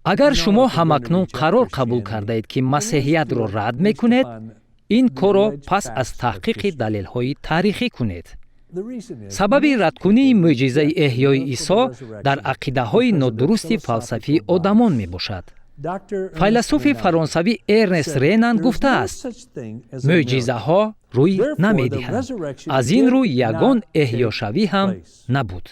агар шумо ҳамакнун қарор қабул кардаед ки масеҳиятро рад мекунед, ин корро пас аз таҳқиқи далелҳои тарихӣ кунед. сабаби радкунии мӯъҷизаи эҳёи Исо дар ақидаҳои нодурусти фалсафии одамон мебошад. файласуфи фаронсавӣ Эрнест Ренан гуфтааст: мӯъҷизаҳо рӯй намедиҳанд. аз ин рӯ ягон эҳёшавӣ ҳам набуд.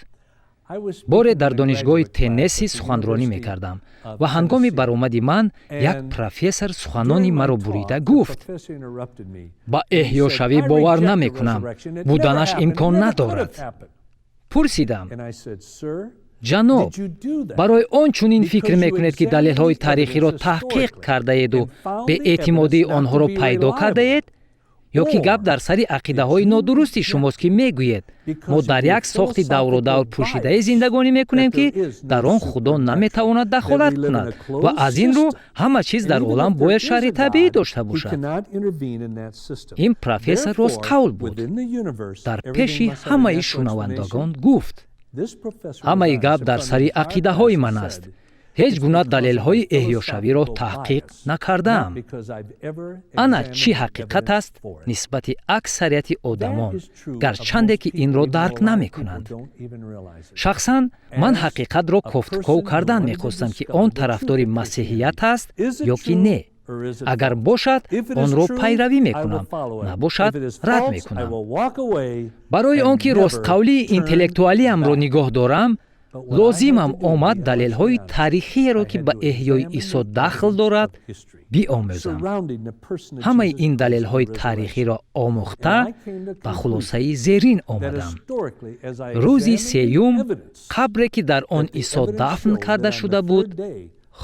боре дар донишгоҳи Теннесси суханронӣ мекардам ва ҳангоми баромади ман як профессор суханони маро бурида гуфт: ба эҳёшавӣ бовар намекунам, буданаш имкон надорад. пурсидам: ҷаноб, барои он чунин фикр мекунед ки далелҳои тарихиро таҳқиқ кардаеду беэътимодии онҳоро пайдо кардаед, ё ки гап дар сари ақидаҳои нодурусти шумост ки мегӯед мо дар як сохти даврудавр пӯшидае зиндагонӣ мекунем ки дар он худо наметавонад дахолат кунад ва аз ин рӯ ҳама чиз дар олам бояд шарҳи табиӣ дошта бошад. ин профессор ростқавл буд. дар пеши ҳамаи шунавандагон гуфт: ҳамаи гап дар сари ақидаҳои ман аст. ҳеҷ гуна далелҳои эҳёшавиро таҳқиқ накардаам. ана чӣ ҳақиқат аст нисбати аксарияти одамон, гарчанде ки инро дарк намекунанд. шахсан ман ҳақиқатро кофтков кардан мехостам ки он тарафдори масеҳият аст ё ки не. агар бошад, онро пайравӣ мекунам, набошад, рад мекунам. барои он ки ростқавлии интеллектуалиамро нигоҳ дорам, лозимам омад далелҳои тарихиеро ки ба эҳёи Исо дахл дорад биомӯзам. ҳамаи ин далелҳои тарихиро омӯхта ба хулосаи зерин омадам. рӯзи сеюм қабре ки дар он Исо дафн карда шуда буд,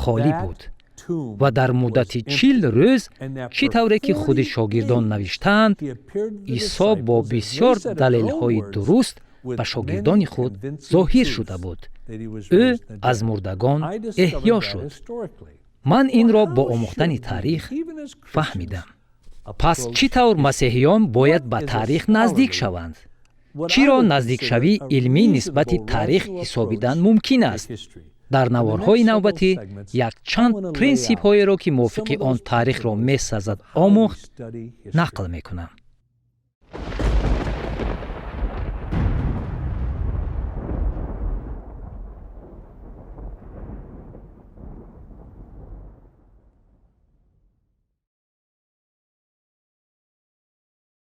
холӣ буд ва дар муддати 40 рӯз, чӣ тавре ки худи шогирдон навиштаанд, Исо бо бисёр далелҳои дуруст ба шогирдони худ зоҳир шуда буд. ӯ аз мурдагон эҳьё шуд. ман инро бо омӯхтани таърих фаҳмидам. пас чӣ тавр масеҳиён бояд ба таърих наздик шаванд? чиро наздикшавӣ илмӣ нисбати таърих ҳисобидан мумкин аст? дар наворҳои навбатӣ якчанд принсипҳоеро ки мувофиқи он таърихро месазад омӯхт нақл мекунам.